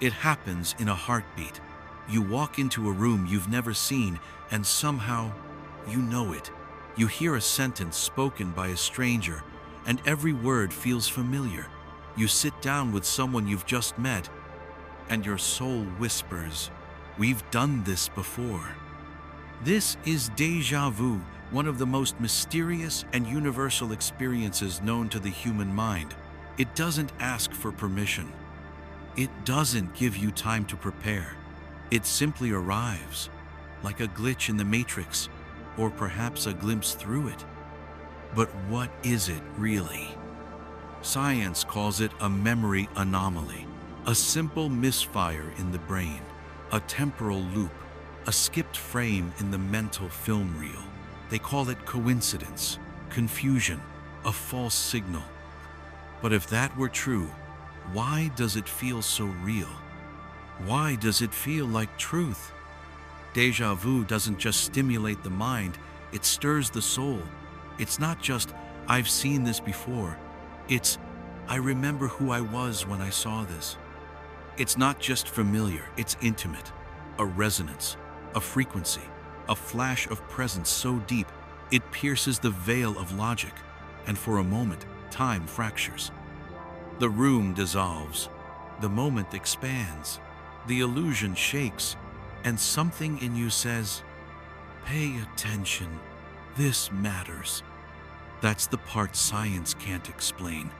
It happens in a heartbeat. You walk into a room you've never seen, and somehow you know it. You hear a sentence spoken by a stranger, and every word feels familiar. You sit down with someone you've just met, and your soul whispers, "We've done this before." This is déjà vu, one of the most mysterious and universal experiences known to the human mind. It doesn't ask for permission. It doesn't give you time to prepare. It simply arrives, like a glitch in the matrix, or perhaps a glimpse through it. But what is it really? Science calls it a memory anomaly, a simple misfire in the brain, a temporal loop, a skipped frame in the mental film reel. They call it coincidence, confusion, a false signal. But if that were true, why does it feel so real? Why does it feel like truth? Déjà vu doesn't just stimulate the mind, it stirs the soul. It's not just, "I've seen this before." It's, "I remember who I was when I saw this." It's not just familiar, it's intimate. A resonance, a frequency, a flash of presence so deep, it pierces the veil of logic, and for a moment, time fractures. The room dissolves, the moment expands, the illusion shakes, and something in you says, "Pay attention, this matters." That's the part science can't explain.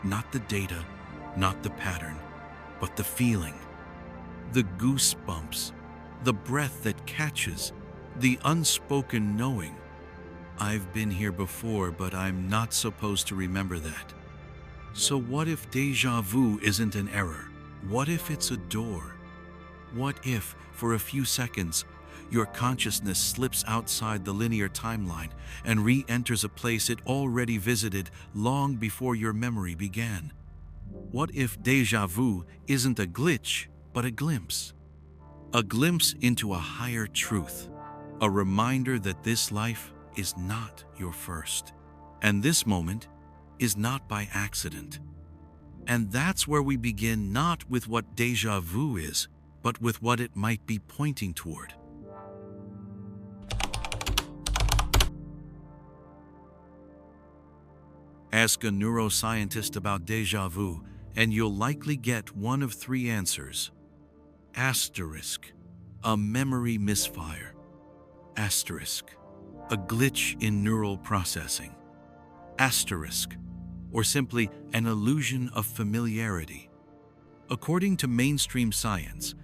Not the data, not the pattern, but the feeling. The goosebumps, the breath that catches, the unspoken knowing. "I've been here before, but I'm not supposed to remember that." So what if déjà vu isn't an error? What if it's a door? What if, for a few seconds, your consciousness slips outside the linear timeline and re-enters a place it already visited long before your memory began? What if déjà vu isn't a glitch, but a glimpse? A glimpse into a higher truth, a reminder that this life is not your first, and this moment is not by accident. And that's where we begin, not with what déjà vu is, but with what it might be pointing toward. Ask a neuroscientist about déjà vu, and you'll likely get one of three answers. Asterisk, a memory misfire. Asterisk, a glitch in neural processing. Asterisk, or simply an illusion of familiarity. According to mainstream science,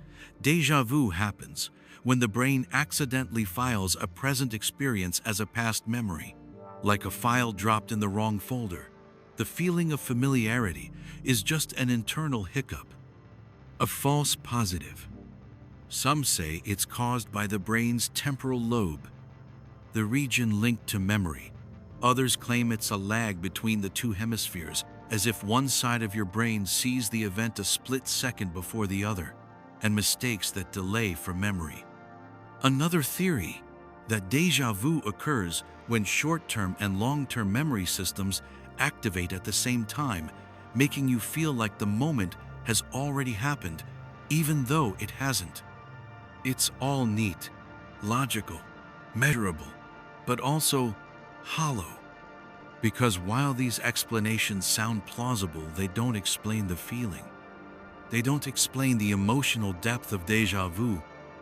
déjà vu happens when the brain accidentally files a present experience as a past memory, like a file dropped in the wrong folder. The feeling of familiarity is just an internal hiccup, a false positive. Some say it's caused by the brain's temporal lobe, the region linked to memory. Others claim it's a lag between the two hemispheres, as if one side of your brain sees the event a split second before the other, and mistakes that delay for memory. Another theory, that déjà vu occurs when short-term and long-term memory systems activate at the same time, making you feel like the moment has already happened, even though it hasn't. It's all neat, logical, measurable, but also hollow. Because while these explanations sound plausible, they don't explain the feeling. They don't explain the emotional depth of déjà vu,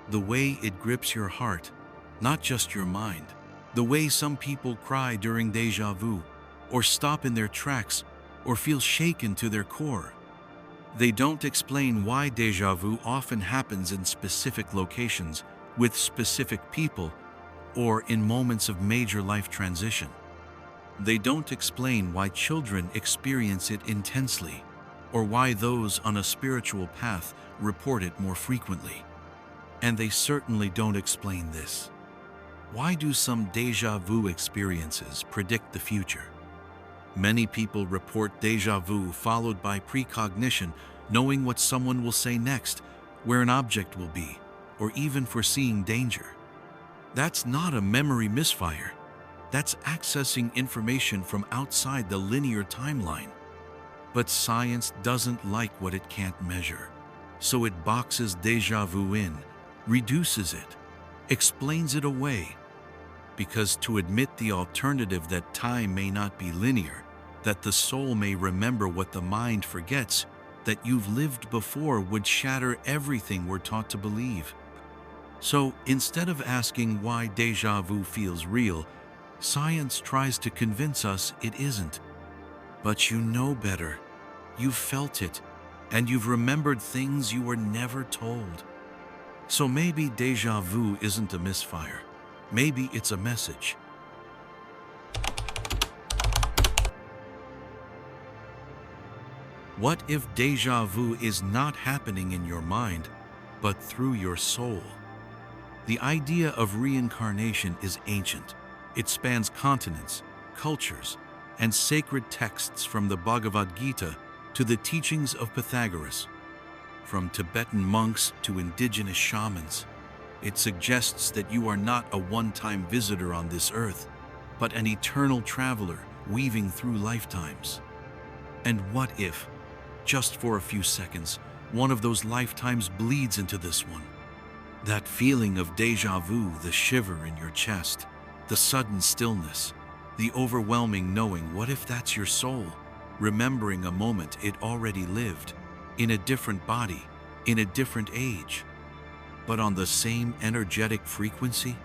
the way it grips your heart, not just your mind. The way some people cry during déjà vu, or stop in their tracks, or feel shaken to their core. They don't explain why déjà vu often happens in specific locations, with specific people, or in moments of major life transition. They don't explain why children experience it intensely, or why those on a spiritual path report it more frequently. And they certainly don't explain this. Why do some déjà vu experiences predict the future? Many people report déjà vu followed by precognition, knowing what someone will say next, where an object will be, or even foreseeing danger. That's not a memory misfire. That's accessing information from outside the linear timeline. But science doesn't like what it can't measure. So it boxes déjà vu in, reduces it, explains it away. Because to admit the alternative, that time may not be linear, that the soul may remember what the mind forgets, that you've lived before, would shatter everything we're taught to believe. So instead of asking why déjà vu feels real, science tries to convince us it isn't. But you know better. You've felt it, and you've remembered things you were never told. So maybe déjà vu isn't a misfire. Maybe it's a message. What if déjà vu is not happening in your mind, but through your soul? The idea of reincarnation is ancient. It spans continents, cultures, and sacred texts, from the Bhagavad Gita to the teachings of Pythagoras, from Tibetan monks to indigenous shamans. It suggests that you are not a one-time visitor on this earth, but an eternal traveler weaving through lifetimes. And what if, just for a few seconds, one of those lifetimes bleeds into this one? That feeling of déjà vu, the shiver in your chest, the sudden stillness, the overwhelming knowing. What if that's your soul, remembering a moment it already lived, in a different body, in a different age, but on the same energetic frequency?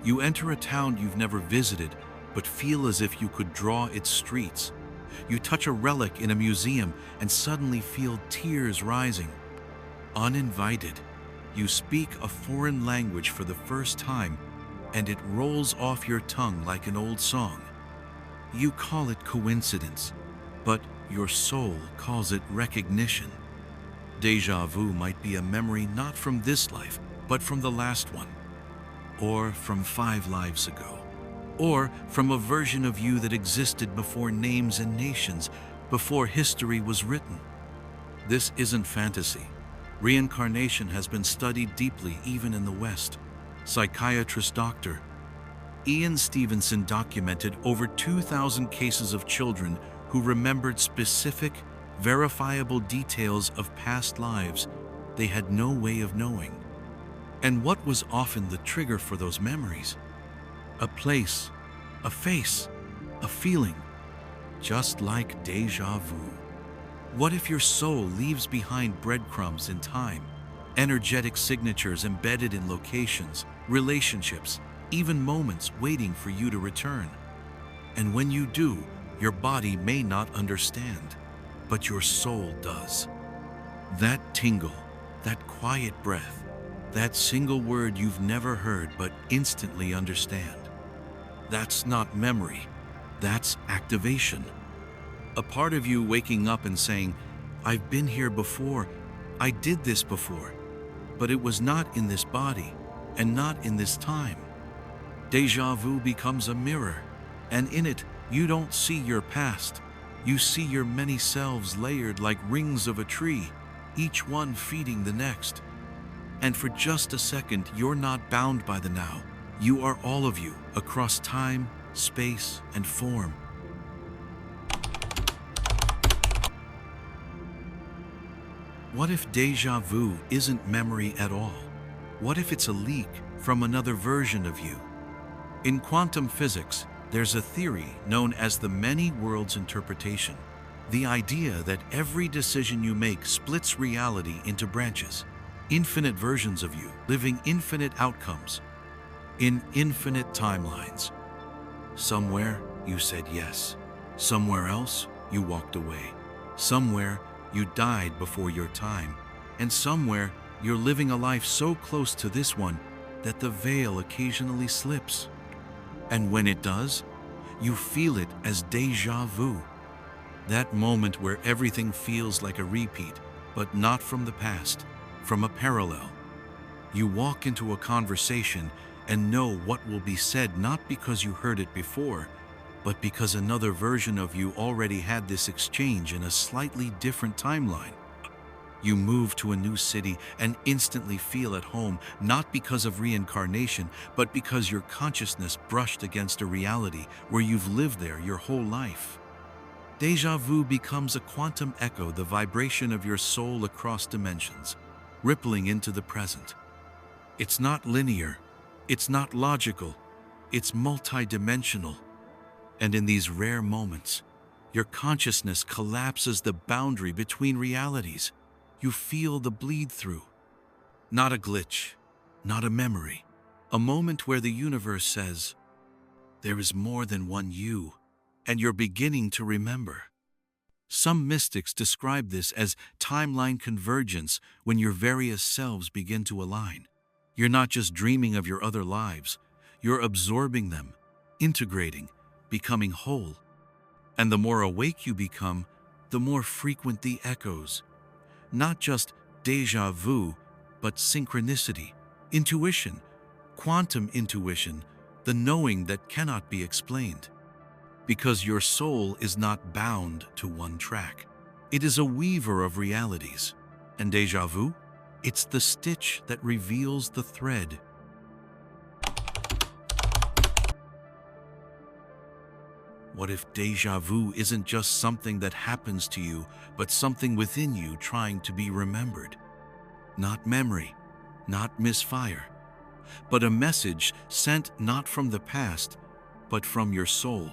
You enter a town you've never visited, but feel as if you could draw its streets. You touch a relic in a museum and suddenly feel tears rising. Uninvited, you speak a foreign language for the first time, and it rolls off your tongue like an old song. You call it coincidence, but your soul calls it recognition. Déjà vu might be a memory not from this life, but from the last one, or from 5 lives ago, or from a version of you that existed before names and nations, before history was written. This isn't fantasy. Reincarnation has been studied deeply, even in the West. Psychiatrist Dr. Ian Stevenson documented over 2,000 cases of children who remembered specific, verifiable details of past lives they had no way of knowing. And what was often the trigger for those memories? A place, a face, a feeling, just like déjà vu. What if your soul leaves behind breadcrumbs in time, energetic signatures embedded in locations, relationships, even moments waiting for you to return? And when you do, your body may not understand, but your soul does. That tingle, that quiet breath, that single word you've never heard but instantly understand. That's not memory, that's activation. A part of you waking up and saying, I've been here before, I did this before, but it was not in this body and not in this time. Déjà vu becomes a mirror, and in it, you don't see your past. You see your many selves layered like rings of a tree, each one feeding the next. And for just a second, you're not bound by the now. You are all of you, across time, space, and form. What if déjà vu isn't memory at all? What if it's a leak from another version of you? In quantum physics, there's a theory known as the many worlds interpretation. The idea that every decision you make splits reality into branches, infinite versions of you living infinite outcomes in infinite timelines. Somewhere you said yes, somewhere else you walked away, somewhere you died before your time, and somewhere you're living a life so close to this one that the veil occasionally slips. And when it does, you feel it as déjà vu. That moment where everything feels like a repeat, but not from the past, from a parallel. You walk into a conversation and know what will be said, not because you heard it before, but because another version of you already had this exchange in a slightly different timeline. You move to a new city and instantly feel at home, not because of reincarnation, but because your consciousness brushed against a reality where you've lived there your whole life. Deja vu becomes a quantum echo, the vibration of your soul across dimensions, rippling into the present. It's not linear, it's not logical, it's multidimensional. And in these rare moments, your consciousness collapses the boundary between realities. You feel the bleed through. Not a glitch, not a memory. A moment where the universe says, there is more than one you, and you're beginning to remember. Some mystics describe this as timeline convergence, when your various selves begin to align. You're not just dreaming of your other lives, you're absorbing them, integrating, becoming whole. And the more awake you become, the more frequent the echoes. Not just déjà vu, but synchronicity, intuition, quantum intuition, the knowing that cannot be explained. Because your soul is not bound to one track. It is a weaver of realities. And déjà vu? It's the stitch that reveals the thread. What if déjà vu isn't just something that happens to you, but something within you trying to be remembered? Not memory, not misfire, but a message sent not from the past, but from your soul.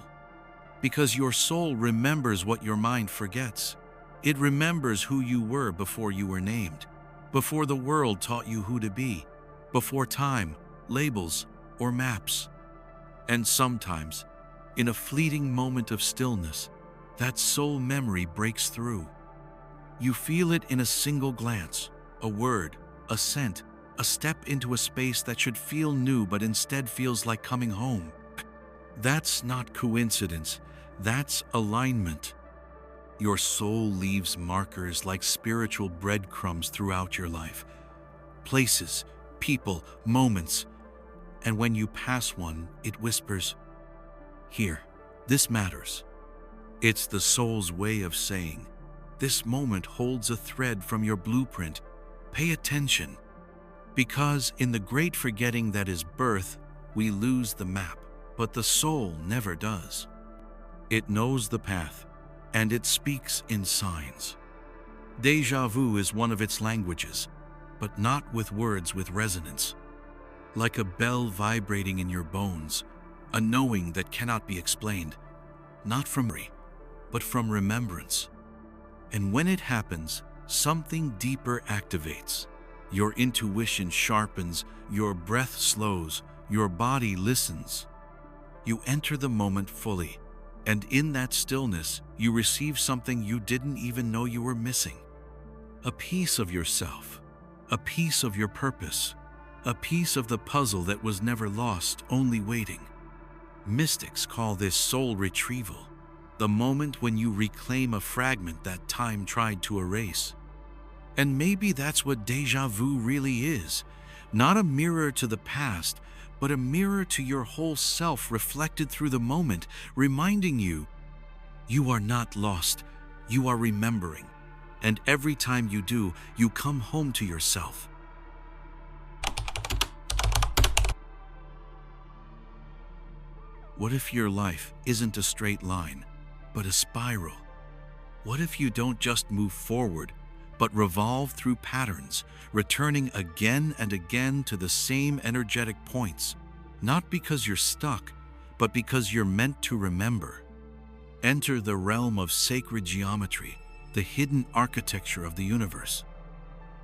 Because your soul remembers what your mind forgets. It remembers who you were before you were named, before the world taught you who to be, before time, labels, or maps. And sometimes, in a fleeting moment of stillness, that soul memory breaks through. You feel it in a single glance, a word, a scent, a step into a space that should feel new but instead feels like coming home. That's not coincidence, that's alignment. Your soul leaves markers like spiritual breadcrumbs throughout your life. Places, people, moments. And when you pass one, it whispers, "Here, this matters." It's the soul's way of saying, this moment holds a thread from your blueprint. Pay attention. Because in the great forgetting that is birth, we lose the map, but the soul never does. It knows the path, and it speaks in signs. Déjà vu is one of its languages, but not with words with resonance. Like a bell vibrating in your bones, a knowing that cannot be explained, not from memory, but from remembrance. And when it happens, something deeper activates. Your intuition sharpens, your breath slows, your body listens. You enter the moment fully, and in that stillness, you receive something you didn't even know you were missing. A piece of yourself, a piece of your purpose, a piece of the puzzle that was never lost, only waiting. Mystics call this soul retrieval, the moment when you reclaim a fragment that time tried to erase. And maybe that's what déjà vu really is, not a mirror to the past, but a mirror to your whole self reflected through the moment, reminding you, you are not lost, you are remembering. And every time you do, you come home to yourself. What if your life isn't a straight line, but a spiral? What if you don't just move forward, but revolve through patterns, returning again and again to the same energetic points, not because you're stuck, but because you're meant to remember? Enter the realm of sacred geometry, the hidden architecture of the universe.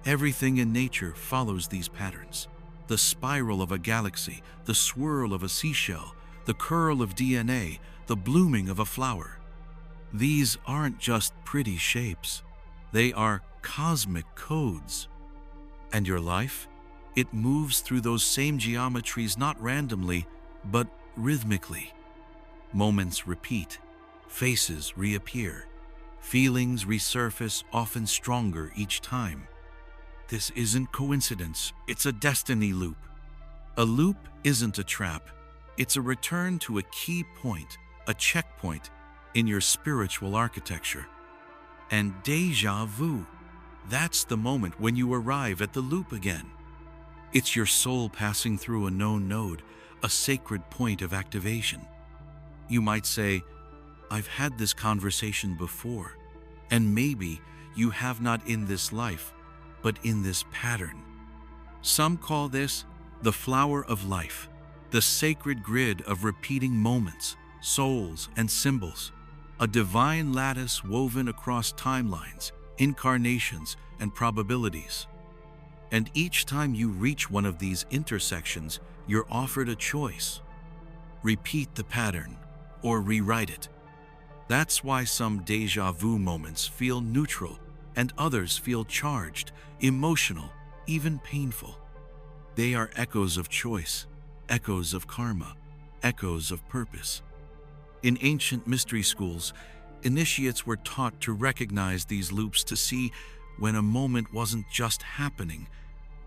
Everything in nature follows these patterns. The spiral of a galaxy, the swirl of a seashell, the curl of DNA, the blooming of a flower. These aren't just pretty shapes. They are cosmic codes. And your life? It moves through those same geometries not randomly, but rhythmically. Moments repeat, faces reappear, feelings resurface, often stronger each time. This isn't coincidence, it's a destiny loop. A loop isn't a trap, it's a return to a key point, a checkpoint in your spiritual architecture. And déjà vu, that's the moment when you arrive at the loop again. It's your soul passing through a known node, a sacred point of activation. You might say, I've had this conversation before, and maybe you have not in this life, but in this pattern. Some call this the flower of life, the sacred grid of repeating moments, souls, and symbols, a divine lattice woven across timelines, incarnations, and probabilities. And each time you reach one of these intersections, you're offered a choice. Repeat the pattern or rewrite it. That's why some déjà vu moments feel neutral and others feel charged, emotional, even painful. They are echoes of choice, echoes of karma, echoes of purpose. In ancient mystery schools, initiates were taught to recognize these loops, to see when a moment wasn't just happening,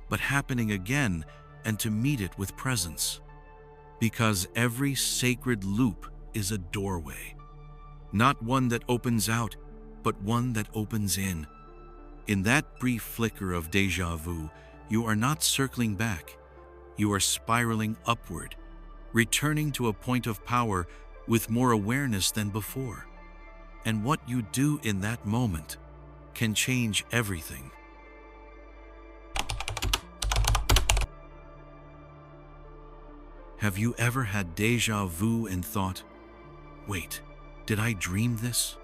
but happening again, and to meet it with presence. Because every sacred loop is a doorway. Not one that opens out, but one that opens in. In that brief flicker of déjà vu, you are not circling back. You are spiraling upward, returning to a point of power with more awareness than before. And what you do in that moment can change everything. Have you ever had déjà vu and thought, wait, did I dream this?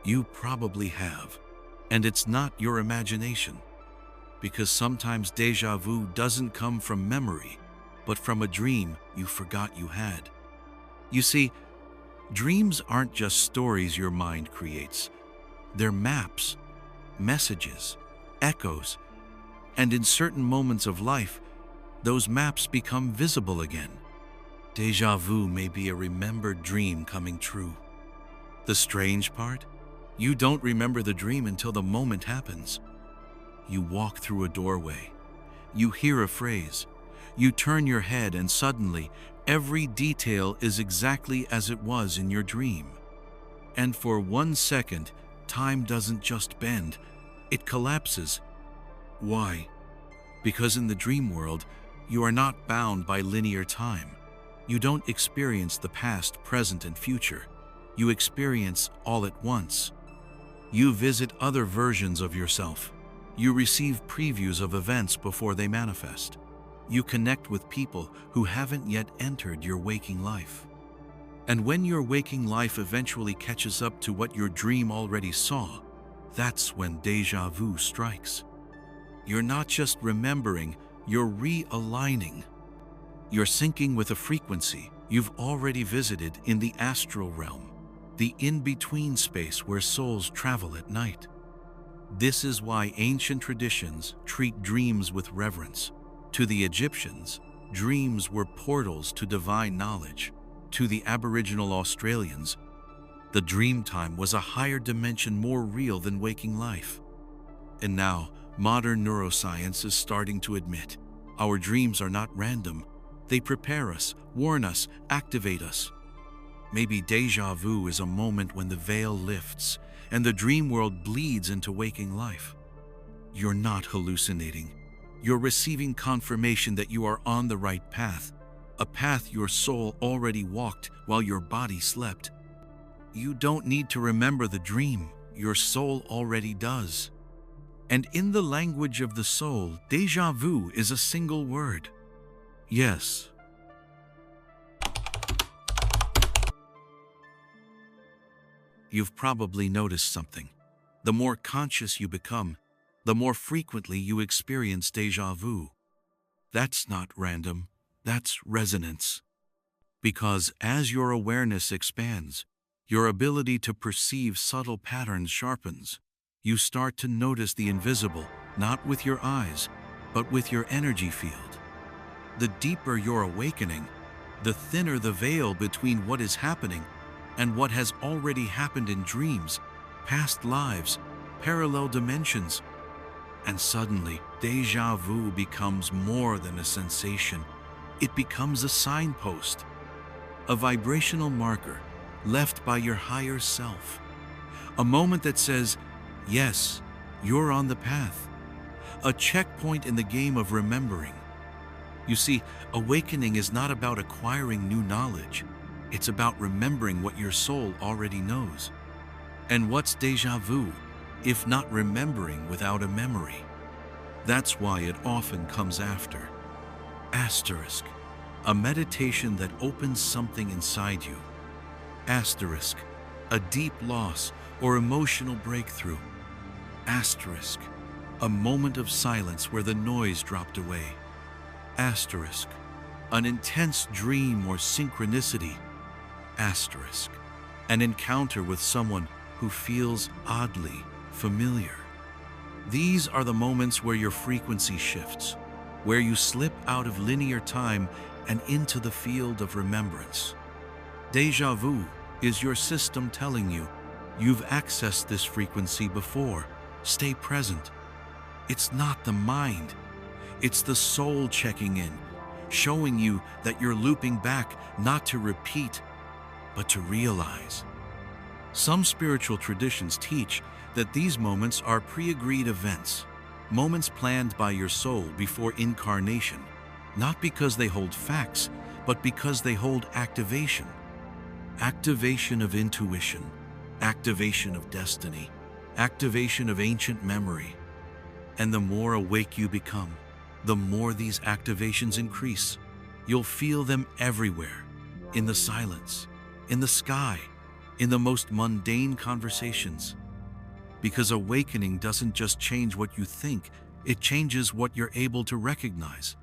You probably have. And it's not your imagination. Because sometimes déjà vu doesn't come from memory, but from a dream you forgot you had. You see, dreams aren't just stories your mind creates. They're maps, messages, echoes, and in certain moments of life, those maps become visible again. Déjà vu may be a remembered dream coming true. The strange part? You don't remember the dream until the moment happens. You walk through a doorway. You hear a phrase. You turn your head and suddenly, every detail is exactly as it was in your dream. And for 1 second, time doesn't just bend, it collapses. Why? Because in the dream world, you are not bound by linear time. You don't experience the past, present, and future. You experience all at once. You visit other versions of yourself. You receive previews of events before they manifest. You connect with people who haven't yet entered your waking life. And when your waking life eventually catches up to what your dream already saw, that's when déjà vu strikes. You're not just remembering, you're realigning. You're syncing with a frequency you've already visited in the astral realm, the in-between space where souls travel at night. This is why ancient traditions treat dreams with reverence. To the Egyptians, dreams were portals to divine knowledge. To the Aboriginal Australians, the dream time was a higher dimension, more real than waking life. And now, modern neuroscience is starting to admit our dreams are not random. They prepare us, warn us, activate us. Maybe déjà vu is a moment when the veil lifts and the dream world bleeds into waking life. You're not hallucinating. You're receiving confirmation that you are on the right path, a path your soul already walked while your body slept. You don't need to remember the dream, your soul already does. And in the language of the soul, déjà vu is a single word. Yes. You've probably noticed something. The more conscious you become, the more frequently you experience déjà vu. That's not random, that's resonance. Because as your awareness expands, your ability to perceive subtle patterns sharpens. You start to notice the invisible, not with your eyes, but with your energy field. The deeper your awakening, the thinner the veil between what is happening and what has already happened in dreams, past lives, parallel dimensions. And suddenly, déjà vu becomes more than a sensation. It becomes a signpost, a vibrational marker left by your higher self. A moment that says, yes, you're on the path. A checkpoint in the game of remembering. You see, awakening is not about acquiring new knowledge. It's about remembering what your soul already knows. And what's déjà vu, if not remembering without a memory? That's why it often comes after. Asterisk. A meditation that opens something inside you. Asterisk. A deep loss or emotional breakthrough. Asterisk. A moment of silence where the noise dropped away. Asterisk. An intense dream or synchronicity. Asterisk. An encounter with someone who feels oddly familiar. These are the moments where your frequency shifts, where you slip out of linear time and into the field of remembrance. Déjà vu is your system telling you, you've accessed this frequency before. Stay present. It's not the mind. It's the soul checking in, showing you that you're looping back not to repeat, but to realize. Some spiritual traditions teach that these moments are pre-agreed events, moments planned by your soul before incarnation, not because they hold facts, but because they hold activation. Activation of intuition, activation of destiny, activation of ancient memory. And the more awake you become, the more these activations increase. You'll feel them everywhere, in the silence, in the sky, in the most mundane conversations. Because awakening doesn't just change what you think, it changes what you're able to recognize.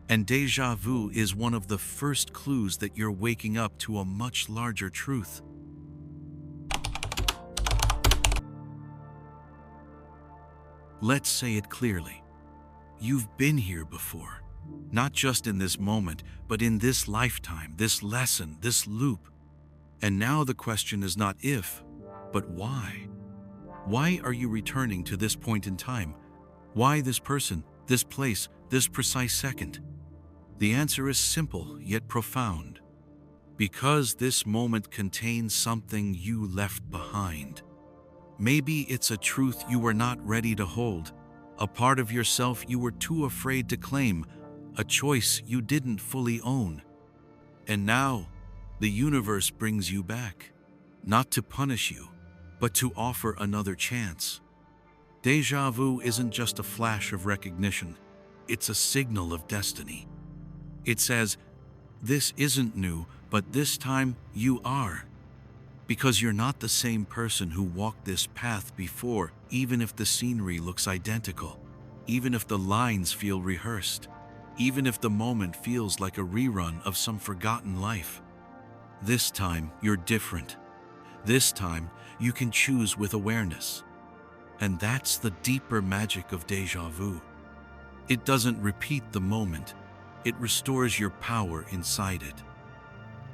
And déjà vu is one of the first clues that you're waking up to a much larger truth. Let's say it clearly. You've been here before, not just in this moment, but in this lifetime, this lesson, this loop. And now the question is not if, but why? Why are you returning to this point in time? Why this person, this place, this precise second? The answer is simple yet profound. Because this moment contains something you left behind. Maybe it's a truth you were not ready to hold, a part of yourself you were too afraid to claim, a choice you didn't fully own. And now, the universe brings you back, not to punish you, but to offer another chance. Déjà vu isn't just a flash of recognition, it's a signal of destiny. It says, this isn't new, but this time you are. Because you're not the same person who walked this path before, even if the scenery looks identical, even if the lines feel rehearsed, even if the moment feels like a rerun of some forgotten life. This time, you're different. This time, you can choose with awareness. And that's the deeper magic of déjà vu. It doesn't repeat the moment. It restores your power inside it.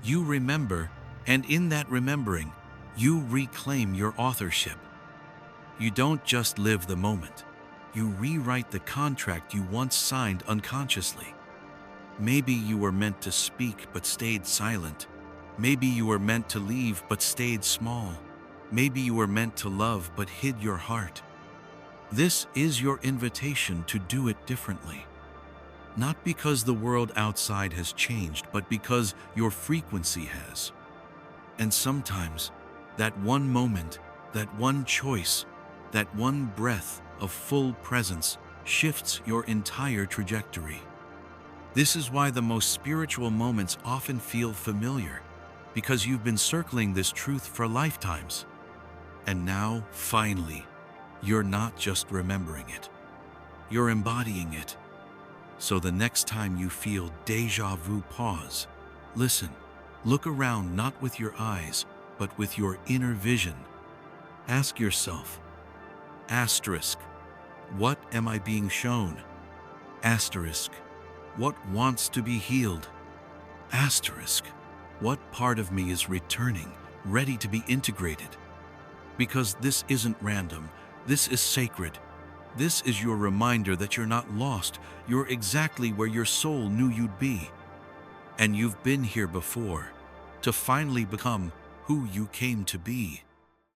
You remember, and in that remembering, you reclaim your authorship. You don't just live the moment. You rewrite the contract you once signed unconsciously. Maybe you were meant to speak but stayed silent. Maybe you were meant to leave but stayed small. Maybe you were meant to love but hid your heart. This is your invitation to do it differently. Not because the world outside has changed, but because your frequency has. And sometimes, that one moment, that one choice, that one breath of full presence shifts your entire trajectory. This is why the most spiritual moments often feel familiar, because you've been circling this truth for lifetimes. And now, finally, you're not just remembering it. You're embodying it. So the next time you feel déjà vu, pause, listen, look around not with your eyes, but with your inner vision. Ask yourself, asterisk, what am I being shown? Asterisk, what wants to be healed? Asterisk, what part of me is returning, ready to be integrated? Because this isn't random, this is sacred. This is your reminder that you're not lost, you're exactly where your soul knew you'd be. And you've been here before, to finally become who you came to be.